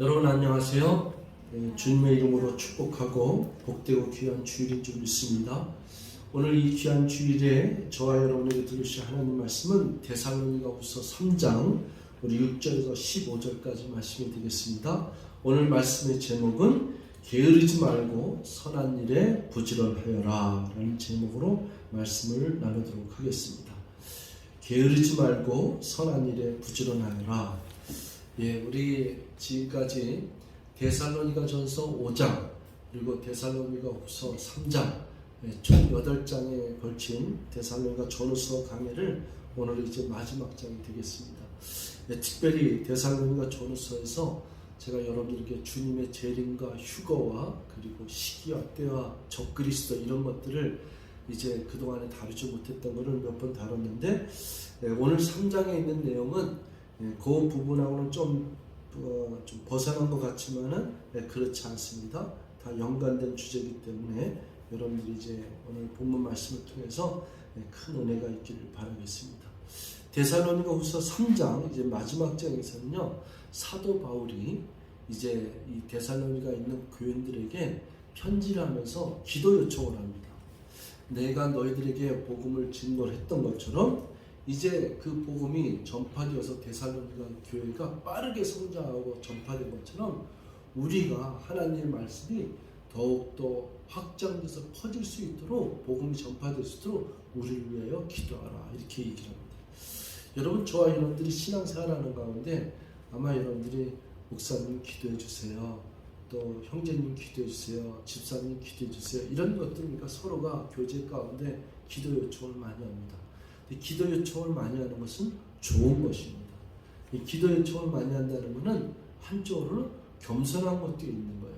여러분 안녕하세요. 주님의 이름으로 축복하고 복되고 귀한 주일인 줄 믿습니다. 오늘 이 귀한 주일에 저와 여러분에게 들으실 하나님 말씀은 데살로니가후서 3장 우리 6절에서 15절까지 말씀이 되겠습니다. 오늘 말씀의 제목은 게으르지 말고 선한 일에 부지런하여라 라는 제목으로 말씀을 나누도록 하겠습니다. 게으르지 말고 선한 일에 부지런하여라. 우리 지금까지 데살로니가전서 5장 그리고 데살로니가후서 3장 총 8장에 걸친 데살로니가전서 강해를 오늘 이제 마지막 장이 되겠습니다. 특별히 데살로니가전서에서 제가 여러분들께 주님의 재림과 휴거와 그리고 시기와 때와 적그리스도 이런 것들을 이제 그동안에 다루지 못했던 것을 몇 번 다뤘는데 오늘 3장에 있는 내용은 그 부분하고는 좀 벗어난 것 같지만은 그렇지 않습니다. 다 연관된 주제이기 때문에 여러분들이 이제 오늘 본문 말씀을 통해서 큰 은혜가 있기를 바라겠습니다. 데살로니가후서 3장 이제 마지막 장에서는요, 사도 바울이 이제 이 데살로니가 있는 교인들에게 편지를 하면서 기도 요청을 합니다. 내가 너희들에게 복음을 증거를 했던 것처럼 이제 그 복음이 전파되어서 데살로니가 교회가 빠르게 성장하고 전파된 것처럼 우리가 하나님의 말씀이 더욱더 확장돼서 퍼질 수 있도록 복음이 전파될 수 있도록 우리를 위하여 기도하라 이렇게 얘기를 합니다. 여러분 저와 여러분들이 신앙생활하는 가운데 아마 여러분들이 목사님 기도해 주세요. 또 형제님 기도해 주세요. 집사님 기도해 주세요. 이런 것들이니까 서로가 교제 가운데 기도 요청을 많이 합니다. 기도 요청을 많이 하는 것은 좋은 것입니다. 이 기도 요청을 많이 한다는 것은 한쪽으로 겸손한 것도 있는 거예요.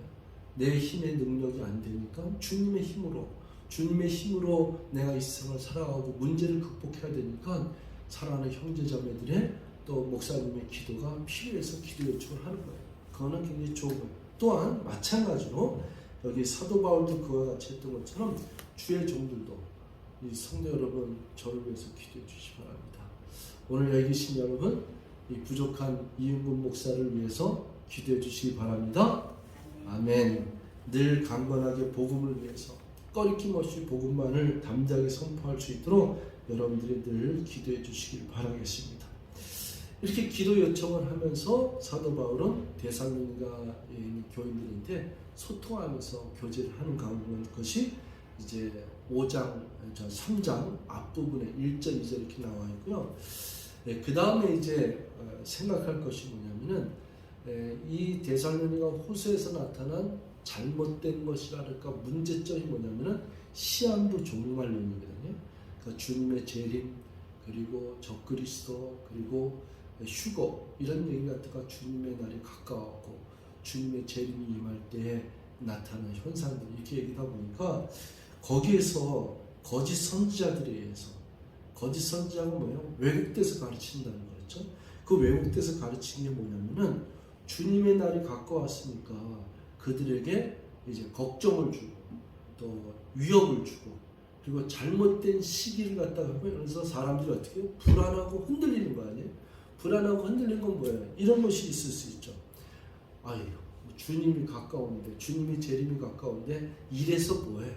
내 힘의 능력이 안 되니까 주님의 힘으로 내가 이 세상을 살아가고 문제를 극복해야 되니까 사랑하는 형제자매들의 또 목사님의 기도가 필요해서 기도 요청을 하는 거예요. 그거는 굉장히 좋은 거예요. 또한 마찬가지로 여기 사도 바울도 그와 같이 했던 것처럼 주의 종들도 이 성도 여러분 저를 위해서 기도해 주시기 바랍니다. 오늘 여기 계신 여러분 이 부족한 이윤근 목사를 위해서 기도해 주시기 바랍니다. 아멘. 늘 강건하게 복음을 위해서 꺼리낌 없이 복음만을 담대하게 선포할 수 있도록 여러분들이 늘 기도해 주시길 바라겠습니다. 이렇게 기도 요청을 하면서 사도 바울은 데살로니가에 있는 교인들한테 소통하면서 교제를 하는 가운데 것이 이제 3장 앞부분에 1절, 2절 이렇게 나와 있고요. 그 다음에 이제 생각할 것이 뭐냐면은 이 데살로니가 후서에서 나타난 잘못된 것이랄까 문제점이 뭐냐면은 시한부 종말론이거든요. 그러니까 주님의 재림 그리고 적그리스도 그리고 휴거 이런 얘기 같은 주님의 날이 가까웠고 주님의 재림이 임할 때에 나타나는 현상들 이렇게 얘기하다 보니까 거기에서 거짓 선지자들에 의해서 거짓 선지자가 뭐예요? 왜곡돼서 가르친다는 거죠. 그 왜곡돼서 가르치는 게 뭐냐면은 주님의 날이 가까웠으니까 그들에게 이제 걱정을 주고 또 위협을 주고 그리고 잘못된 시기를 갖다가 하면서 사람들이 어떻게 해요? 불안하고 흔들리는 거 아니에요? 불안하고 흔들리는 건 뭐예요? 이런 것이 있을 수 있죠. 아유, 주님이 가까운데 주님이 재림이 가까운데 이래서 뭐해?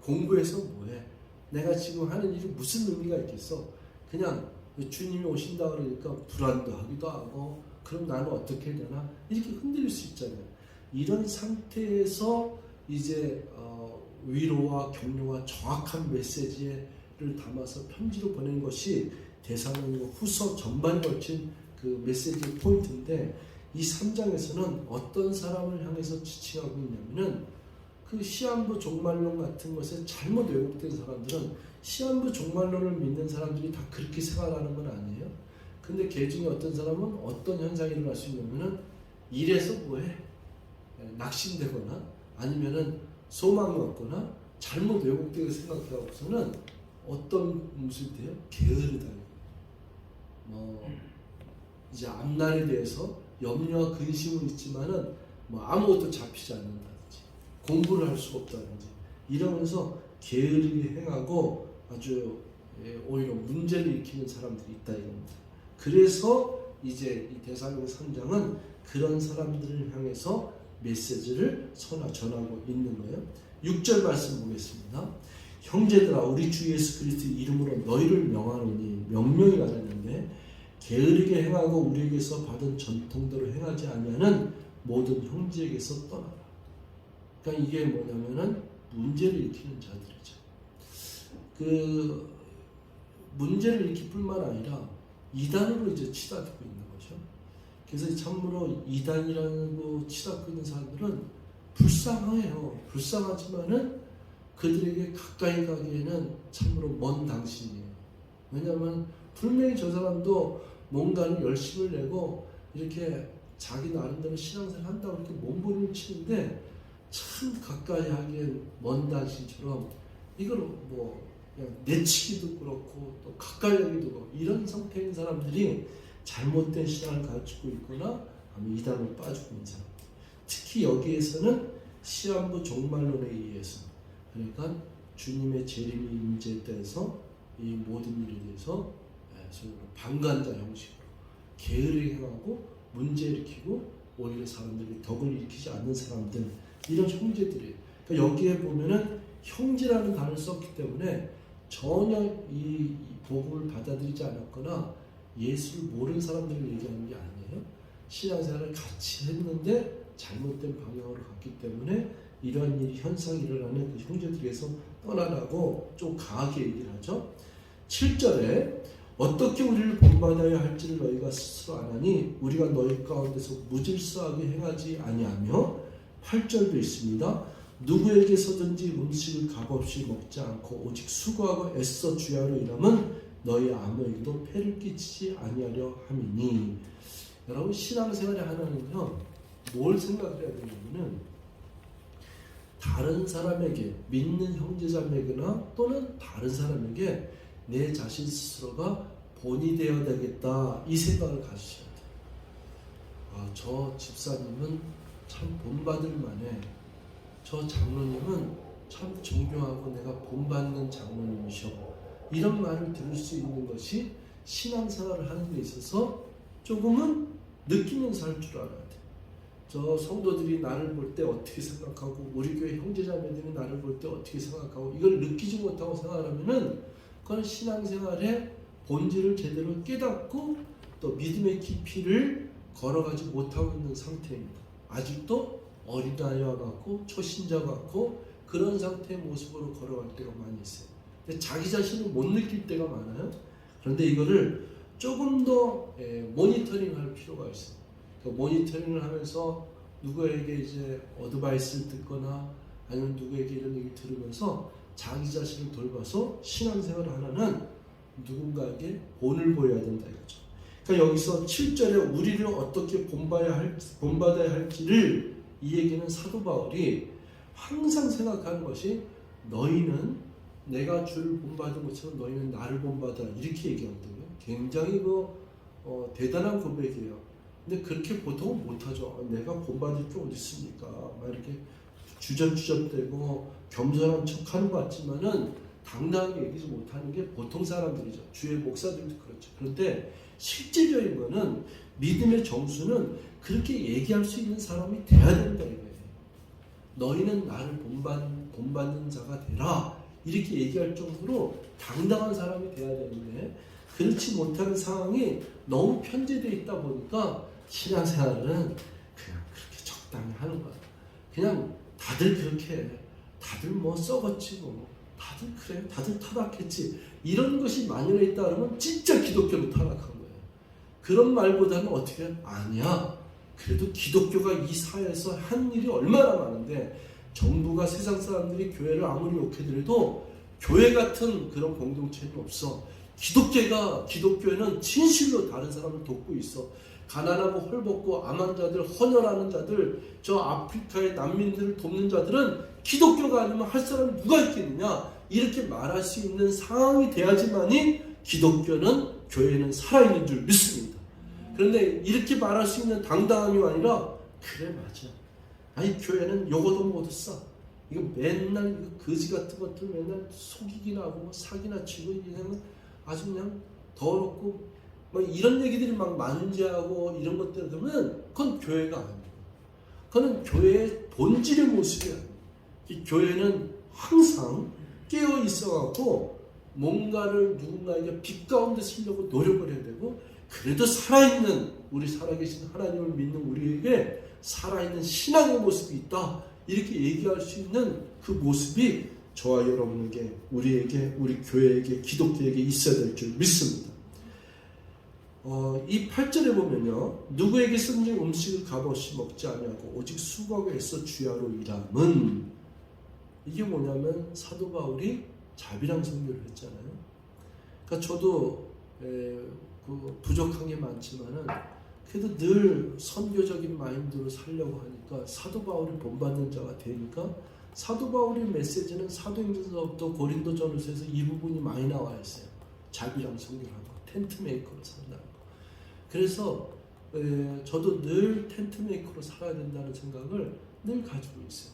공부해서 뭐해? 내가 지금 하는 일이 무슨 의미가 있겠어? 그냥 주님이 오신다 그러니까 불안도 하기도 하고 그럼 나는 어떻게 해야 되나? 이렇게 흔들릴 수 있잖아요. 이런 상태에서 이제 위로와 격려와 정확한 메시지를 담아서 편지로 보낸 것이 데살로니가 후서 전반에 걸친 그 메시지의 포인트인데 이 3장에서는 어떤 사람을 향해서 지칭하고 있냐면은 그 시한부 종말론 같은 것에 잘못 왜곡된 사람들은 시한부 종말론을 믿는 사람들이 다 그렇게 생활하는 건 아니에요. 근데 그 중에 어떤 사람은 어떤 현상이 일어날 수 있냐면은 이래서 뭐해? 낙심되거나 아니면은 소망이 없거나 잘못 왜곡되게 생각해갖고서는 어떤 모습이 돼요? 게으르다. 이제 앞날에 대해서 염려와 근심은 있지만은 아무것도 잡히지 않는다든지 공부를 할 수가 없다든지 이러면서 게으르게 행하고 아주 오히려 문제를 일으키는 사람들이 있다 이겁니다. 그래서 이제 이 데살로니가 선장은 그런 사람들을 향해서 메시지를 전하고 있는 거예요. 6절 말씀 보겠습니다. 형제들아 우리 주 예수 그리스도 이름으로 너희를 명하노니 명령이 받았는데 게으르게 행하고 우리에게서 받은 전통대로 행하지 아니하는 모든 형제에게서 떠나라. 그러니까 이게 뭐냐면은 문제를 일으키는 자들이죠. 그 문제를 일으킬 뿐만 아니라 이단으로 이제 치닫고 있는 거죠. 그래서 참으로 이단이라고 치닫고 있는 사람들은 불쌍해요. 불쌍하지만은 그들에게 가까이 가기에는 참으로 먼 당신이에요. 왜냐하면 분명히 저 사람도 뭔가를 열심을 내고 이렇게 자기 나름대로 신앙생활 한다고 이렇게 몸부림을 치는데 참 가까이 하기엔 먼 당신처럼 이걸 뭐 그냥 내치기도 그렇고 또 가까이 하기도 그렇고 이런 상태인 사람들이 잘못된 신앙을 가르치고 있거나 아니면 이단으로 빠지고 있는 사람. 특히 여기에서는 시한부 종말론에 의해서 그러니까 주님의 재림이 임재돼서 이 모든 일에 대해서 방관자 형식으로 게으르게 행하고 문제 일으키고 오히려 사람들이 덕을 일으키지 않는 사람들 이런 형제들이에요. 그러니까 여기에 보면은 형제라는 단어를 썼기 때문에 전혀 이 복음을 받아들이지 않았거나 예수를 모르는 사람들을 얘기하는 게 아니에요. 신앙생활을 같이 했는데 잘못된 방향으로 갔기 때문에 이러한 일이 현상이 일어나는 그 형제들에게서 떠나라고 좀 강하게 얘기를 하죠. 7절에 어떻게 우리를 본받아야 할지를 너희가 스스로 아나니 우리가 너희 가운데서 무질서하게 행하지 아니하며 8절도 있습니다. 누구에게서든지 음식을 값없이 먹지 않고 오직 수고하고 애써 주야로 일하면 너희 아무에게도 폐를 끼치지 아니하려 함이니. 여러분 신앙생활의 하나는요 뭘 생각해야 되냐면은 다른 사람에게 믿는 형제자매거나 또는 다른 사람에게 내 자신 스스로가 본이 되어야 되겠다 이 생각을 가지셔야 돼요. 저 집사님은 참 본받을 만해. 저 장로님은 참 존경하고 내가 본받는 장로님이셔. 이런 말을 들을 수 있는 것이 신앙생활을 하는 데 있어서 조금은 느끼면서 할 줄 알아야 돼. 저 성도들이 나를 볼 때 어떻게 생각하고 우리 교회 형제자매들이 나를 볼 때 어떻게 생각하고 이걸 느끼지 못하고 생각하면은 그건 신앙생활의 본질을 제대로 깨닫고 또 믿음의 깊이를 걸어가지 못하고 있는 상태입니다. 아직도 어린아이와 같고 초신자 같고 그런 상태의 모습으로 걸어갈 때가 많이 있어요. 근데 자기 자신을 못 느낄 때가 많아요. 그런데 이거를 조금 더 모니터링할 필요가 있어요. 모니터링을 하면서 누구에게 이제 어드바이스를 듣거나 아니면 누구에게 이런 얘기를 들으면서 자기 자신을 돌봐서 신앙생활을 하나는 누군가에게 본을 보여야 된다 이거죠. 그러니까 여기서 7절에 우리를 어떻게 본받아야 할지를 이 얘기는 사도 바울이 항상 생각하는 것이 너희는 내가 주를 본받은 것처럼 너희는 나를 본받아 이렇게 얘기하거든요. 굉장히 대단한 고백이에요. 근데 그렇게 보통은 못하죠. 내가 본받을 게 어디 있습니까? 막 이렇게 주전주전대고 겸손한 척하는 것 같지만은 당당하게 얘기지 못하는 게 보통 사람들이죠. 주의 목사들도 그렇죠. 그런데 실질적인 거는 믿음의 정수는 그렇게 얘기할 수 있는 사람이 돼야 된다 이거예요. 너희는 나를 본받는 자가 되라 이렇게 얘기할 정도로 당당한 사람이 돼야 되는데 그렇지 못하는 상황이 너무 편제되어 있다 보니까 신앙생활은 그냥 그렇게 적당히 하는 거야. 그냥 다들 그렇게 해. 다들 뭐 썩었지 뭐. 다들 그래. 다들 타락했지. 이런 것이 만연해 있다 그러면 진짜 기독교는 타락한 거예요. 그런 말보다는 어떻게 해? 아니야. 그래도 기독교가 이 사회에서 한 일이 얼마나 많은데 정부가 세상 사람들이 교회를 아무리 욕해더라도 교회 같은 그런 공동체는 없어. 기독교회는 진실로 다른 사람을 돕고 있어. 가난하고 헐벗고 암한 자들, 헌혈하는 자들, 저 아프리카의 난민들을 돕는 자들은 기독교가 아니면 할 사람이 누가 있겠느냐 이렇게 말할 수 있는 상황이 돼야지만이 기독교는 교회는 살아있는 줄 믿습니다. 그런데 이렇게 말할 수 있는 당당함이 아니라 그래 맞아. 아니 교회는 요거도 모두 싸. 이거 맨날 이거 거지 같은 것들 맨날 속이기나 하고 사기나 치고 그냥 아주 그냥 더럽고 뭐 이런 얘기들이 막 만지하고 이런 것들 그러면 그건 교회가 아니에요. 그건 교회의 본질의 모습이 아니에요. 이 교회는 항상 깨어 있어갖고 뭔가를 누군가에게 빛 가운데 쓰려고 노력을 해야 되고, 그래도 살아있는 우리 살아계신 하나님을 믿는 우리에게 살아있는 신앙의 모습이 있다, 이렇게 얘기할 수 있는 그 모습이 저와 여러분에게, 우리에게, 우리 교회에게, 기독교에게 있어야 될 줄 믿습니다. 이 8절에 보면요, 누구에게 쓴지 음식을 값없이 먹지 아니하고 오직 수고하고 애써 주야로 일함은, 이게 뭐냐면 사도 바울이 자비랑 선교를 했잖아요. 그러니까 저도 그 부족한 게 많지만은 그래도 늘 선교적인 마인드로 살려고 하니까 사도 바울이 본받는 자가 되니까, 사도 바울의 메시지는 사도행전서부터 고린도전서에서 이 부분이 많이 나와 있어요. 자비랑 선교를 하고 텐트 메이커로 산다는 거. 그래서 저도 늘 텐트 메이커로 살아야 된다는 생각을 늘 가지고 있어요.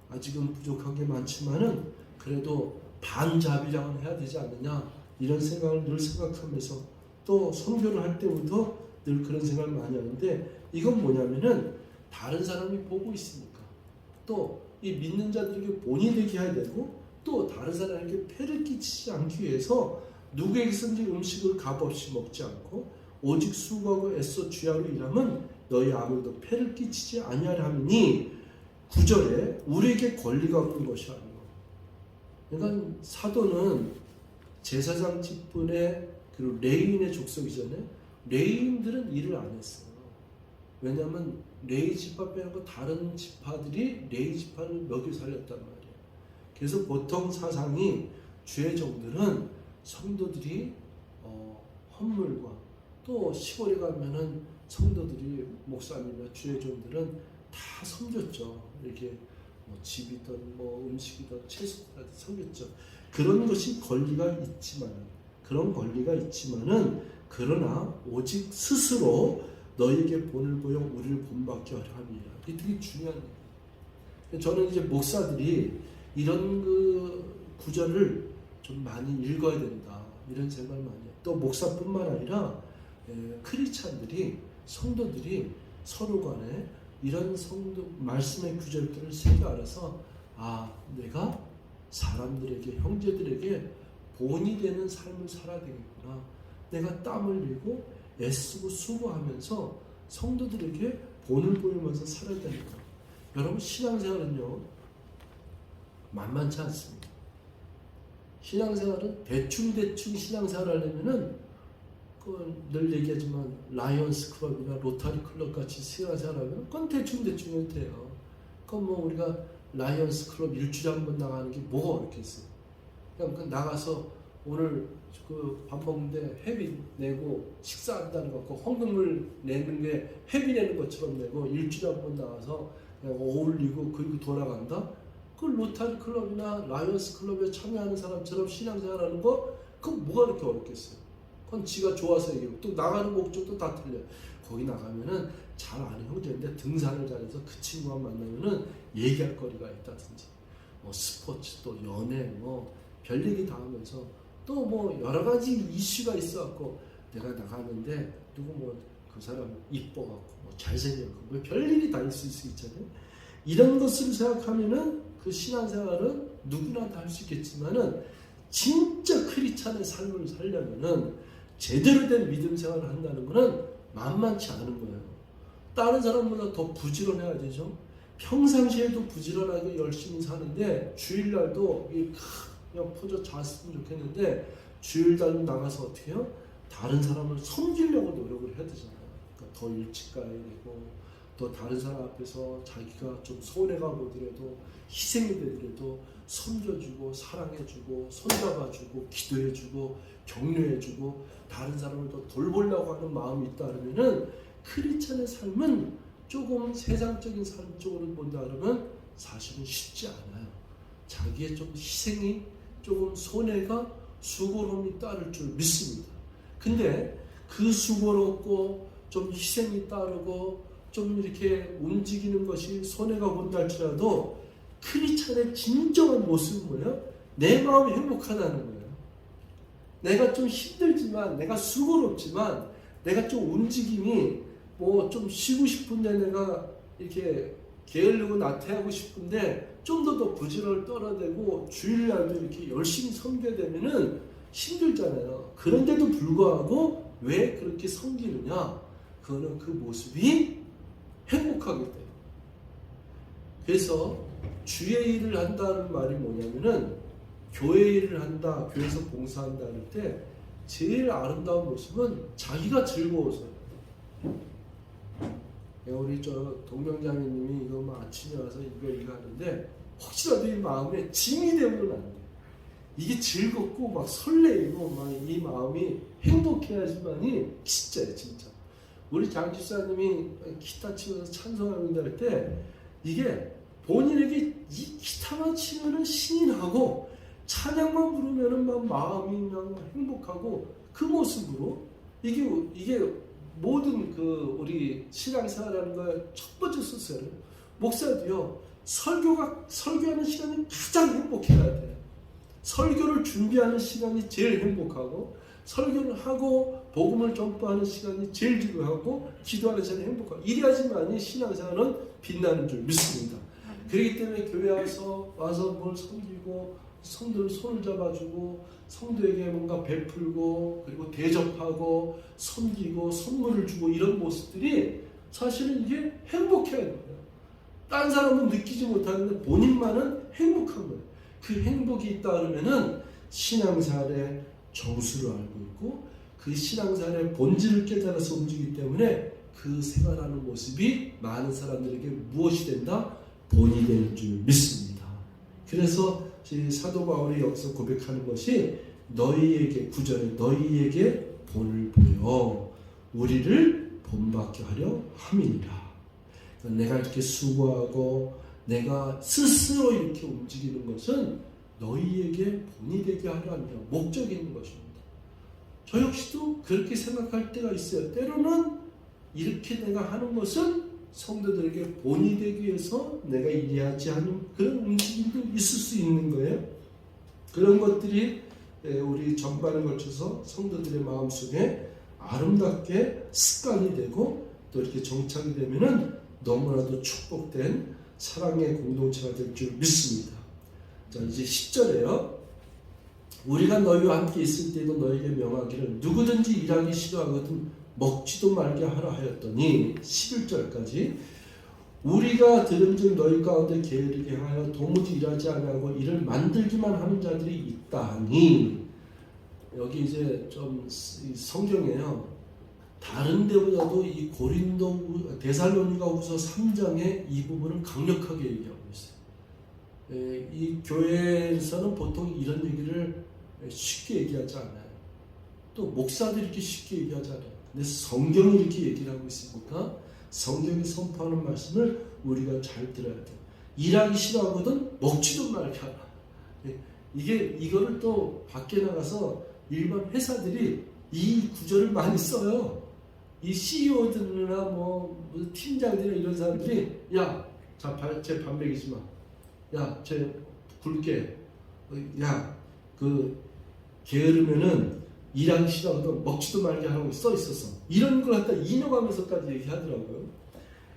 아직은 부족한 게 많지만은 그래도 반자비랑은 해야 되지 않느냐, 이런 생각을 늘 생각하면서, 또 선교를 할 때부터 늘 그런 생각을 많이 하는데, 이건 뭐냐면은 다른 사람이 보고 있으니까, 또 이 믿는 자들에게 본이 되게 해야 되고, 또 다른 사람에게 폐를 끼치지 않기 위해서 누구에게선지 음식을 값없이 먹지 않고 오직 수고하고 애써 주야로 일함은 너희 아무도 폐를 끼치지 아니하려 함이니, 9절에 우리에게 권리가 없는 것이 아니고. 그러니까 사도는 제사장 직분의 그리고 레위인의 족속이잖아요. 레위인들은 일을 안 했어요. 왜냐하면 레위 지파 빼놓고 다른 지파들이 레위 지파를 먹여 살렸단 말이에요. 그래서 보통 사상이 주의 종들은 성도들이 헌물과, 또 시골에 가면은 성도들이, 목사님이나 주의 종들은 다 섬겼죠. 이렇게 뭐 집이든 뭐 음식이든 채소든 섬겼죠. 그런 것이 권리가 있지만은, 그러나 오직 스스로 너희에게 본을 보여 우리를 본받게 하려 함이라. 이게 되게 중요한 얘기예요. 저는 이제 목사들이 이런 그 구절을 좀 많이 읽어야 된다, 이런 생각을 많이 해요. 또 목사뿐만 아니라 크리스찬들이, 성도들이 서로 간에 이런 성도 말씀의 구절들을 새겨 알아서, 내가 사람들에게, 형제들에게 본이 되는 삶을 살아야 되겠구나. 내가 땀 흘리고 애쓰고 수고하면서 성도들에게 본을 보이면서 살아야 되는구나. 여러분, 신앙생활은요 만만치 않습니다. 신앙생활은 대충 신앙생활 하려면은 늘 얘기하지만 라이언스 클럽이나 로타리 클럽 같이 신앙생활하면 그건 대충 해도 돼요. 그건 뭐 우리가 라이언스 클럽 일주일에 한 번 나가는 게 뭐가 어렵겠어요. 그냥 나가서 오늘 그 밥 먹는데 회비 내고 식사한다는 거, 헌금을 내는 게 회비 내는 것처럼 내고 일주일에 한 번 나가서 그냥 어울리고 그리고 돌아간다? 그 로타리 클럽이나 라이언스 클럽에 참여하는 사람처럼 신앙생활하는 거, 그건 뭐가 그렇게 어렵겠어요. 그건 지가 좋아서 얘기하고, 또 나가는 목적도 다 틀려요. 거기 나가면은 잘 아는 형제인데 등산을 잘해서 그 친구와 만나면은 얘기할 거리가 있다든지, 뭐 스포츠, 또 연애, 뭐 별 얘기 다 하면서, 또 뭐 여러 가지 이슈가 있어갖고 내가 나가는데 누구 뭐 그 사람 이뻐갖고 뭐 잘생겼고 뭐 별일이 다 있을 수 있잖아요. 이런 것을 생각하면은 그 신앙생활은 누구나 다 할 수 있겠지만은, 진짜 크리스찬의 삶을 살려면은, 제대로 된 믿음 생활을 한다는 것은 만만치 않은 거예요. 다른 사람보다 더 부지런해야 되죠. 평상시에도 부지런하게 열심히 사는데 주일날도 그냥 퍼져 잤으면 좋겠는데, 주일날 나가서 어떻게 해요? 다른 사람을 섬기려고 노력을 해야 되잖아요. 그러니까 더 일찍 가야 되고, 또 다른 사람 앞에서 자기가 좀 손해가 보더라도, 희생이 되더라도 섬겨주고 사랑해주고 손잡아주고 기도해주고 격려해주고 다른 사람을 더 돌보려고 하는 마음이 있다 그러면은, 크리스찬의 삶은 조금 세상적인 삶 쪽으로 본다 그러면 사실은 쉽지 않아요. 자기의 좀 희생이, 조금 손해가, 수고로움이 따를 줄 믿습니다. 근데 그 수고롭고 좀 희생이 따르고 좀 이렇게 움직이는 것이 손해가 본다 할지라도, 크리스찬의 진정한 모습은 뭐예요? 내 마음이 행복하다는 거예요. 내가 좀 힘들지만, 내가 수고롭지만, 내가 좀 움직임이 뭐 좀 쉬고 싶은데, 내가 이렇게 게으르고 나태하고 싶은데 좀 더 부지런을 떨어대고 주일날도 이렇게 열심히 섬겨야 되면은 힘들잖아요. 그런데도 불구하고 왜 그렇게 섬기느냐? 그거는 그 모습이 행복하기 때문에. 그래서 주의 일을 한다는 말이 뭐냐면은 교회 일을 한다, 교회에서 봉사한다 할 때 제일 아름다운 모습은 자기가 즐거워서요. 우리 저 동명자매님이 이거 뭐 아침에 와서 이거 하는데 혹시라도 이 마음에 짐이 되면 안 돼. 이게 즐겁고 막 설레이고 막 이 마음이 행복해야지만이 진짜예요, 진짜. 우리 장 집사님이 기타 치면서 찬송합니다 할 때 이게 본인에게 이 기타만 치면은 신이 나고 찬양만 부르면은 막 마음이 막 행복하고 그 모습으로 이게 모든 그 우리 신앙생활하는 거의 첫 번째 순서는 목사도요 설교하는 시간이 가장 행복해야 돼요. 설교를 준비하는 시간이 제일 행복하고 설교를 하고 복음을 전파하는 시간이 제일 즐거워하고 기도하는 시간이 행복하고 이래야지만이 신앙생활은 빛나는 줄 믿습니다. 그렇기 때문에 교회 와서 뭘 섬기고 성도를 손을 잡아주고 성도에게 뭔가 베풀고 그리고 대접하고 섬기고 선물을 주고 이런 모습들이 사실은 이게 행복해야 돼요. 딴 사람은 느끼지 못하는데 본인만은 행복한 거예요. 그 행복이 있다 그러면은 신앙생활의 정수를 알고 있고 그 신앙생활의 본질을 깨달아서 움직이기 때문에 그 생활하는 모습이 많은 사람들에게 무엇이 된다? 본이 되는 줄 믿습니다. 그래서 사도 바울이 여기서 고백하는 것이 너희에게 구절에 너희에게 본을 보여 우리를 본받게 하려 함이니라. 내가 이렇게 수고하고 내가 스스로 이렇게 움직이는 것은 너희에게 본이 되게 하려 함이라. 목적이 있는 것입니다. 저 역시도 그렇게 생각할 때가 있어요. 때로는 이렇게 내가 하는 것은 성도들에게 본이 되기 위해서 내가 일하지 않은 그런 움직임도 있을 수 있는 거예요. 그런 것들이 우리 전반에 걸쳐서 성도들의 마음속에 아름답게 습관이 되고 또 이렇게 정착이 되면은 너무나도 축복된 사랑의 공동체가 될 줄 믿습니다. 자, 이제 10절에요. 우리가 너희와 함께 있을 때도 너희에게 명하기를 누구든지 일하기 싫어하거든 먹지도 말게 하라 하였더니 11절까지 우리가 들은즉 너희 가운데 게으르게 하여 도무지 일하지 아니하고 이를 만들기만 하는 자들이 있다 하니 여기 이제 좀 성경에요. 다른 데보다도 이 데살로니가후서 3장의 이 부분을 강력하게 얘기하고 있어요. 이 교회에서는 보통 이런 얘기를 쉽게 얘기하지 않아요. 또 목사들이 이렇게 쉽게 얘기하지 않아요. 근데 성경이 이렇게 얘기를 하고 있으니까 성경이 선포하는 말씀을 우리가 잘 들어야 돼요. 일하기 싫어하거든 먹지도 말게 하라. 이거를 또 밖에 나가서 일반 회사들이 이 구절을 많이 써요. 이 CEO들이나 뭐 팀장들이나 이런 사람들이 쟤 밥 먹이지 마. 쟤 굵게. 그 게으르면은 일하기 싫어하고 먹지도 말게 하라고 써 있었어. 이런 걸 갖다 인용하면서까지 얘기하더라고요.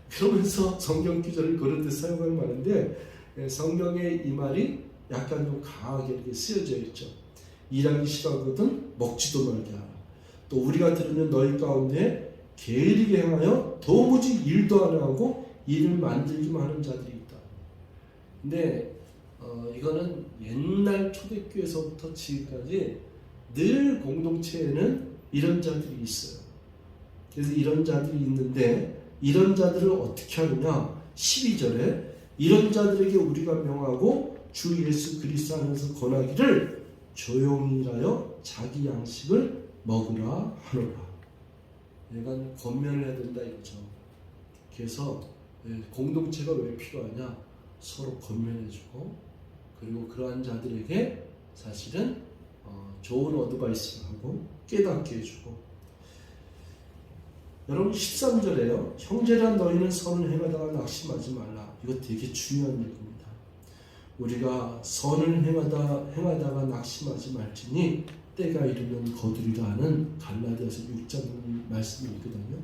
그러면서 성경 구절을 그런 데 사용하는 말인데 성경의 이 말이 약간 좀 강하게 이렇게 쓰여져 있죠. 일하기 싫어하거든 먹지도 말게 하라. 또 우리가 들으면 너희 가운데 게으르게 행하여 도무지 일도 안 하고 일을 만들기만 하는 자들이 있다. 근데 이거는 옛날 초대교회에서부터 지금까지 늘 공동체에는 이런 자들이 있어요. 그래서 이런 자들이 있는데 이런 자들을 어떻게 하느냐? 12절에 이런 자들에게 우리가 명하고 주 예수 그리스도 안에서 권하기를 조용히 일하여 자기 양식을 먹으라 하노라. 내가 권면을 해야 된다 이거죠. 그래서 공동체가 왜 필요하냐? 서로 권면해주고 그리고 그러한 자들에게 사실은 좋은 어드바이스를 하고 깨닫게 해주고. 여러분 13절에요. 형제란 너희는 선을 행하다가 낙심하지 말라. 이거 되게 중요한 얘기입니다. 우리가 선을 행하다가 낙심하지 말지니 때가 이르면 거두리라 하는 갈라디아서 6장 말씀이 있거든요.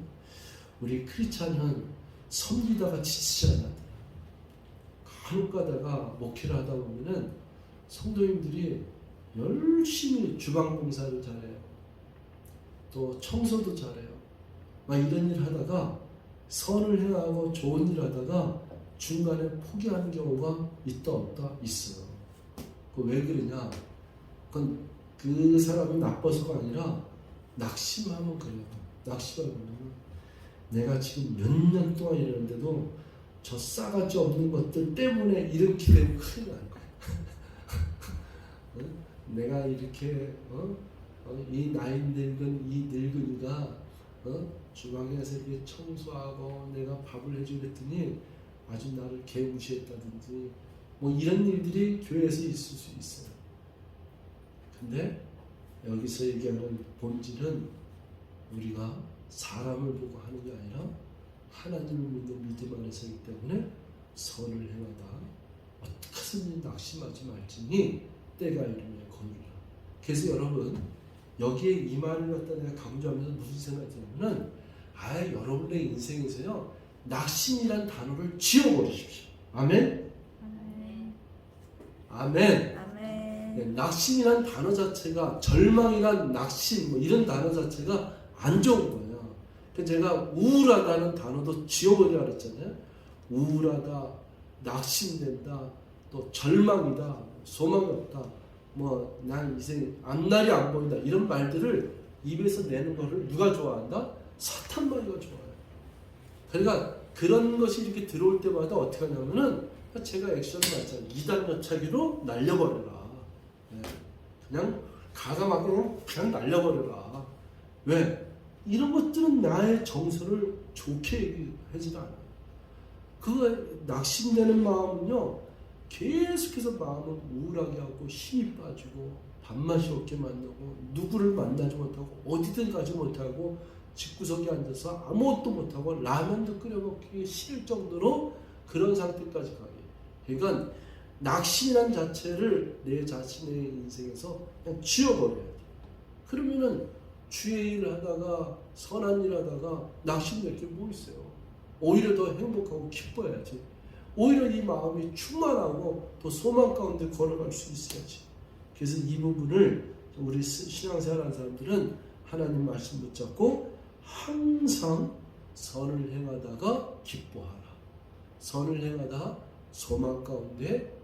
우리 크리스찬은 섬기다가 지치지 않아요. 간혹 가다가 목회를 하다 보면은 성도님들이 열심히 주방 봉사를 잘해요. 또 청소도 잘해요. 막 이런 일 하다가 선을 행하고 좋은 일 하다가 중간에 포기하는 경우가 있다 없다 있어요. 왜 그러냐? 그건 그 사람이 나빠서가 아니라 낙심하면 그래요. 낙심하면 내가 지금 몇 년 동안 이러는데도 저 싸가지 없는 것들 때문에 이렇게 되면 큰일 날 거야. 내가 이렇게 이 나이 늙은 이 늙은이가 주방에서 이렇게 청소하고 내가 밥을 해주고 그랬더니 아주 나를 개무시했다든지 뭐 이런 일들이 교회에서 있을 수 있어요. 근데 여기서 얘기하는 본질은 우리가 사람을 보고 하는 게 아니라 하나님을 믿는 믿음 안에 서기 때문에 선을 행하다 어떻게든지 낙심하지 말지니 때가 이르면 거두리라. 그래서 여러분 여기에 이 말을 갖다 내가 강조하면서 무슨 생각이 드냐면은 아예 여러분의 인생에서요 낙심이란 단어를 지워버리십시오. 아멘? 아멘. 네, 낙심이란 단어 자체가 절망이란 낙심 뭐 이런 단어 자체가 안 좋은 거예요. 그래서 제가 우울하다는 단어도 지워버리라 그랬잖아요. 우울하다, 낙심된다, 또 절망이다, 소망이 없다, 뭐 난 이제 앞날이 안 보인다 이런 말들을 입에서 내는 거를 누가 좋아한다? 사탄마귀가 좋아해요. 그러니까 그런 것이 이렇게 들어올 때마다 어떻게 하냐면은 제가 액션을 하잖아요. 2단 여차기로 날려버려라. 네. 그냥 가감하게 그냥 날려버려라. 왜? 이런 것들은 나의 정서를 좋게 얘기하지 않아요. 그 낙심되는 마음은요 계속해서 마음을 우울하게 하고 힘이 빠지고 밥맛이 없게 만들고 누구를 만나지 못하고 어디든 가지 못하고 집구석에 앉아서 아무것도 못하고 라면도 끓여 먹기 싫을 정도로 그런 상태까지 가게. 그러니까 낙심이란 자체를 내 자신의 인생에서 그냥 지워버려야 돼. 그러면은 주의 일을 하다가 선한 일 하다가 낙심될 게 뭐 있어요? 오히려 더 행복하고 기뻐야지. 오히려 이 마음이 충만하고 더 소망 가운데 걸어갈 수 있어야지. 그래서 이 부분을 우리 신앙생활하는 사람들은 하나님 말씀 붙잡고 항상 선을 행하다가 기뻐하라. 선을 행하다 소망 가운데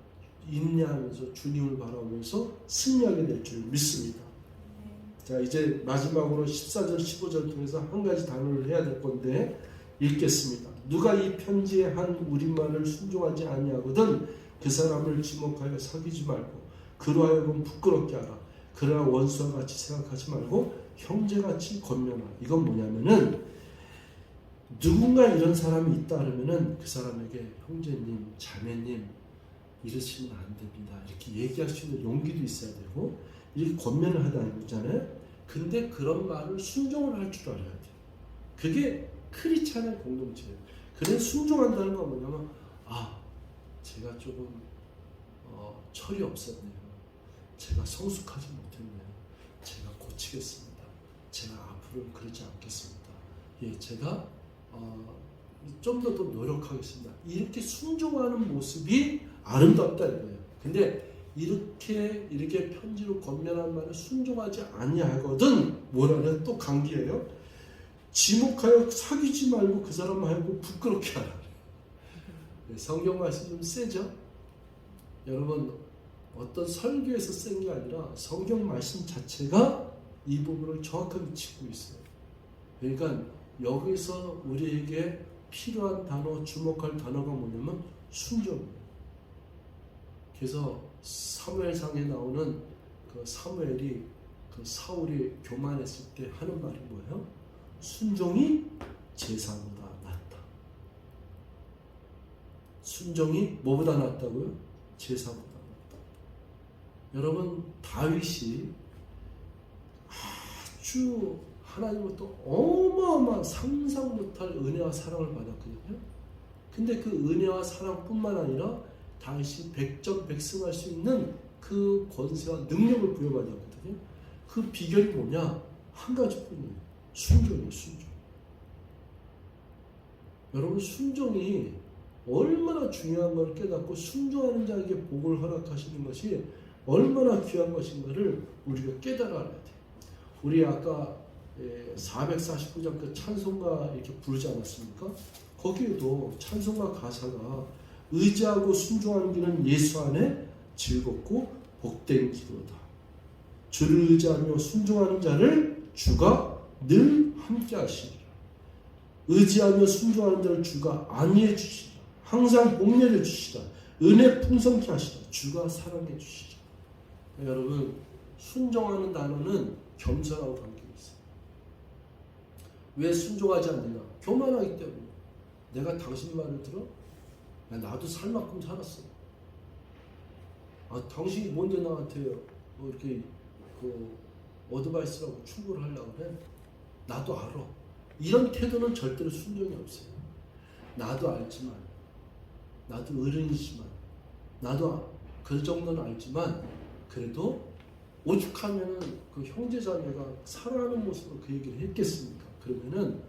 인내하면서 주님을 바라보면서 승리하게 될 줄 믿습니다. 자, 이제 마지막으로 14절 15절 통해서 한 가지 단어를 해야 될 건데 읽겠습니다. 누가 이 편지에 한 우리말을 순종하지 아니하거든 그 사람을 지목하여 사귀지 말고 그로 하여금 부끄럽게 하라. 그러나 원수와 같이 생각하지 말고 형제같이 권면하라. 이건 뭐냐면은 누군가 이런 사람이 있다 그러면은 그 사람에게 형제님, 자매님 이러시면 안 됩니다. 이렇게 얘기할 수 있는 용기도 있어야 되고 이렇게 권면을 하다는 거잖아요. 근데 그런 말을 순종을 할 줄 알아야 돼요. 그게 크리스찬의 공동체예요. 그래서 순종한다는 건 뭐냐면 제가 조금 철이 없었네요. 제가 성숙하지 못했네요. 제가 고치겠습니다. 제가 앞으로 그러지 않겠습니다. 예, 제가 좀 더 노력하겠습니다. 이렇게 순종하는 모습이 아름답다 이거예요. 근데 이렇게 편지로 권면한 말을 순종하지 아니하거든 뭐라는 또 강기예요. 지목하여 사귀지 말고 그 사람 하고 부끄럽게 하라. 성경 말씀 좀 세죠? 여러분 어떤 설교에서 센 게 아니라 성경 말씀 자체가 이 부분을 정확하게 짚고 있어요. 그러니까 여기서 우리에게 필요한 단어, 주목할 단어가 뭐냐면 순종이에요. 그래서 사무엘상에 나오는 그 사무엘이 그 사울이 교만했을 때 하는 말이 뭐예요? 순종이 제사보다 낫다. 순종이 뭐보다 낫다고요? 제사보다 낫다. 여러분 다윗이 아주 하나님으로부터 어마어마한 상상 못할 은혜와 사랑을 받았거든요. 근데 그 은혜와 사랑뿐만 아니라 다윗이 백전백승할 수 있는 그 권세와 능력을 부여받았거든요. 그 비결이 뭐냐? 한 가지뿐이에요. 순종이에요. 순종. 여러분, 순종이 얼마나 중요한 걸 깨닫고 순종하는 자에게 복을 허락하시는 것이 얼마나 귀한 것인가를 우리가 깨달아야 돼요. 우리 아까 449장 그 찬송가 이렇게 부르지 않았습니까? 거기에도 찬송가 가사가 의지하고 순종하는 길은 예수 안에 즐겁고 복된 기로다. 주를 의지하며 순종하는 자를 주가 늘 함께 하시리라. 의지하며 순종하는 자를 주가 안위해 주시리라. 항상 복내려 주시리라. 은혜 풍성케 하시리라. 주가 사랑해 주시리라. 여러분, 순종하는 단어는 겸손하고 관계가 있어요. 왜 순종하지 않느냐? 교만하기 때문에. 내가 당신 말을 들어? 야, 나도 살 만큼 살았어. 당신이 뭔데 나한테 뭐 이렇게 어드바이스라고 충고를 하려고 그래? 나도 알아. 이런 태도는 절대로 순종이 없어요. 나도 알지만, 나도 어른이지만, 나도 그 정도는 알지만, 그래도 오죽하면 그 형제자매가 살아가는 모습으로 그 얘기를 했겠습니까? 그러면은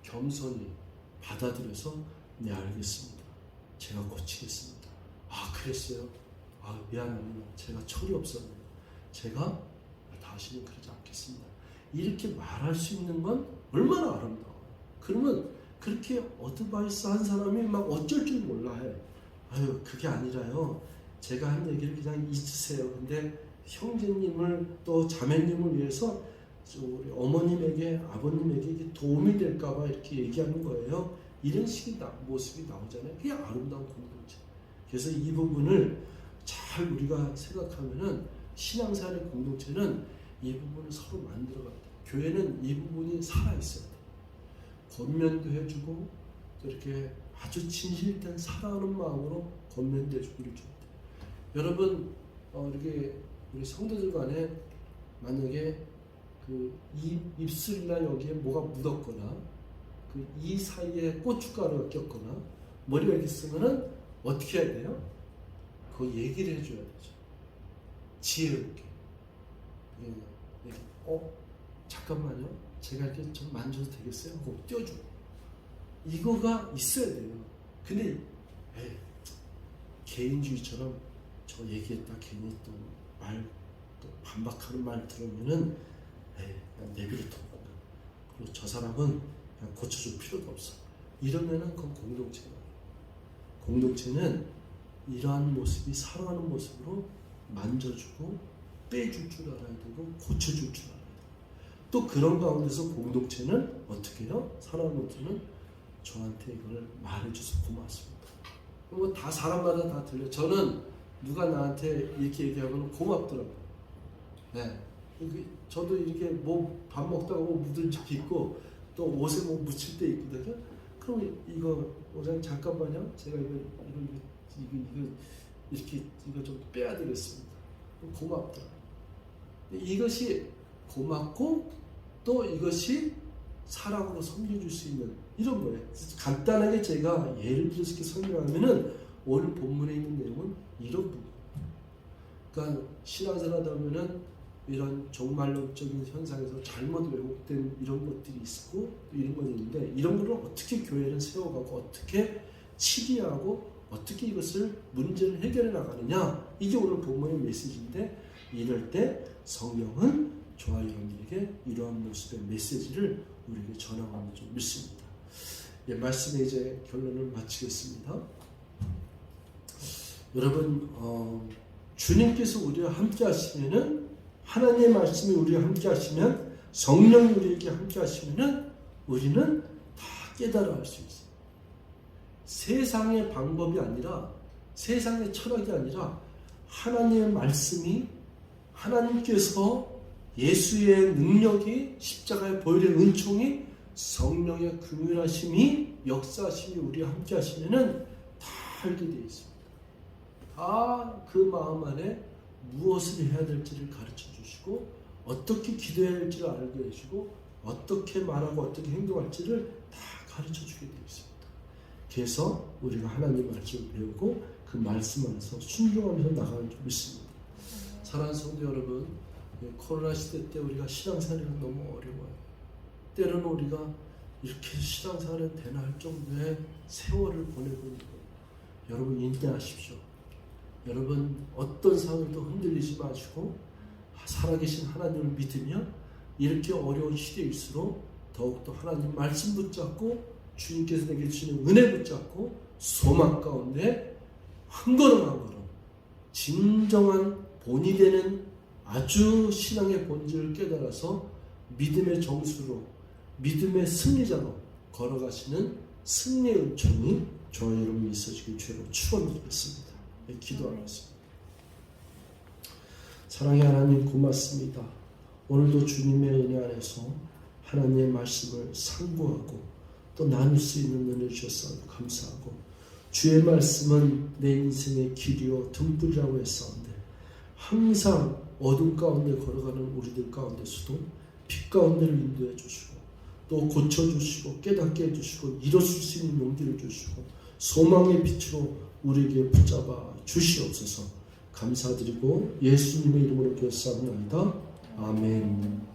겸손히 받아들여서 네, 알겠습니다. 제가 고치겠습니다. 그랬어요? 미안합니다. 제가 철이 없었네요. 제가 다시는 그러지 않겠습니다. 이렇게 말할 수 있는 건 얼마나 아름다워요. 그러면 그렇게 어드바이스 한 사람이 막 어쩔 줄 몰라 해. 그게 아니라요. 제가 한 얘기를 그냥 잊으세요. 근데 형제님을 또 자매님을 위해서 우리 어머님에게 아버님에게 도움이 될까봐 이렇게 얘기하는 거예요. 이런 식의 모습이 나오잖아요. 그게 아름다운 공동체. 그래서 이 부분을 잘 우리가 생각하면은 신앙생활의 공동체는 이 부분을 서로 만들어가야 돼요. 교회는 이 부분이 살아있어야 돼요. 권면도 해주고 또 이렇게 아주 진실된 사랑하는 마음으로 권면도 해주고 이렇게 해야 돼요. 여러분, 이렇게 우리 성도들 간에 만약에 그 입술이나 여기에 뭐가 묻었거나 그 이 사이에 고춧가루가 꼈거나 머리가 이렇게 쓰면은 어떻게 해야 돼요? 그거 얘기를 해줘야 되죠. 지혜롭게. 잠깐만요. 제가 이렇게 좀 만져도 되겠어요? 하고 띄워주고. 이거가 있어야 돼요. 근데 개인주의처럼 저 얘기했다 괜히 또 반박하는 말 들으면은 그냥 내비를 둬. 그리고 저 사람은 그냥 고쳐줄 필요도 없어. 이러면은 그건 공동체가 아니에요. 공동체는 이러한 모습이 사랑하는 모습으로 만져주고 빼줄 줄 알아야 되고 고쳐줄 줄 알아야 되고 또 그런 가운데서 공동체는 어떻게 해요? 사랑하는 공동체는 저한테 이걸 말해줘서 고맙습니다. 뭐 다 사람마다 다 틀려. 저는 누가 나한테 이렇게 얘기하면 고맙더라고요. 네. 저도 이렇게 뭐 밥 먹다가 뭐 묻은 적이 있고 또 옷에 뭐 묻힐 때 있거든요. 그럼 이거 원장님 잠깐만요. 제가 이거 이렇게 이거 좀 빼야 되겠습니다. 고맙다. 이것이 고맙고 또 이것이 사랑으로 섬겨줄 수 있는 이런 거예요. 간단하게 제가 예를 들어서 이렇게 설명하면은 오늘 본문에 있는 내용은 이런 부분. 그러니까 신앙생활 하다 보면은 이런 종말론적인 현상에서 잘못 왜곡된 이런 것들이 있고 이런 것이 있는데 이런 것을 어떻게 교회는 세워가고 어떻게 치리하고 어떻게 이것을 문제를 해결해 나가느냐 이게 오늘 본문의 메시지인데 이럴 때 성령은 저와 여러분들에게 이러한 모습의 메시지를 우리에게 전하는 줄 믿습니다. 말씀의 이제 결론을 마치겠습니다. 여러분 주님께서 우리와 함께 하시면은 하나님의 말씀이 우리와 함께 하시면 성령이 우리에게 함께 하시면은 우리는 다 깨달아 할 수 있어요. 세상의 방법이 아니라 세상의 철학이 아니라 하나님의 말씀이 하나님께서 예수의 능력이 십자가의 보혈의 은총이 성령의 긍휼하심이 역사하심이 우리와 함께 하시면은 다 알게 되어 있습니다. 다 그 마음 안에 무엇을 해야 될지를 가르쳐 주시고 어떻게 기도해야 할지를 알게 해주고 어떻게 말하고 어떻게 행동할지를 다 가르쳐 주게 되어 있습니다. 그래서 우리가 하나님 말씀을 배우고 그 말씀 안에서 순종하면서 나가는 줄 믿습니다. 사랑하는 성도 여러분, 코로나 시대 때 우리가 신앙생활이 너무 어려워요. 때로는 우리가 이렇게 신앙생활이 되나 할 정도의 세월을 보내고 있는 거예요. 여러분 인내하십시오. 여러분 어떤 상황도 흔들리지 마시고 살아계신 하나님을 믿으며 이렇게 어려운 시대일수록 더욱더 하나님 말씀 붙잡고 주님께서 내게 주시는 은혜 붙잡고 소망 가운데 한 걸음 한 걸음 진정한 본이 되는 아주 신앙의 본질을 깨달아서 믿음의 정수로 믿음의 승리자로 걸어가시는 승리의 은총이 저와 여러분이 있어지길 주로 축원드리겠습니다. 기도하겠습니다. 사랑의 하나님 고맙습니다. 오늘도 주님의 은혜 안에서 하나님의 말씀을 상고하고 또 나눌 수 있는 은혜 주셔서 감사하고 주의 말씀은 내 인생의 길이요 등불이라고 했사온데 항상 어둠 가운데 걸어가는 우리들 가운데서도 빛 가운데를 인도해 주시고 또 고쳐주시고 깨닫게 해주시고 일어설 수 있는 용기를 주시고 소망의 빛으로 우리에게 붙잡아 주시옵소서. 감사드리고 예수님의 이름으로 기도합나이다. 아멘.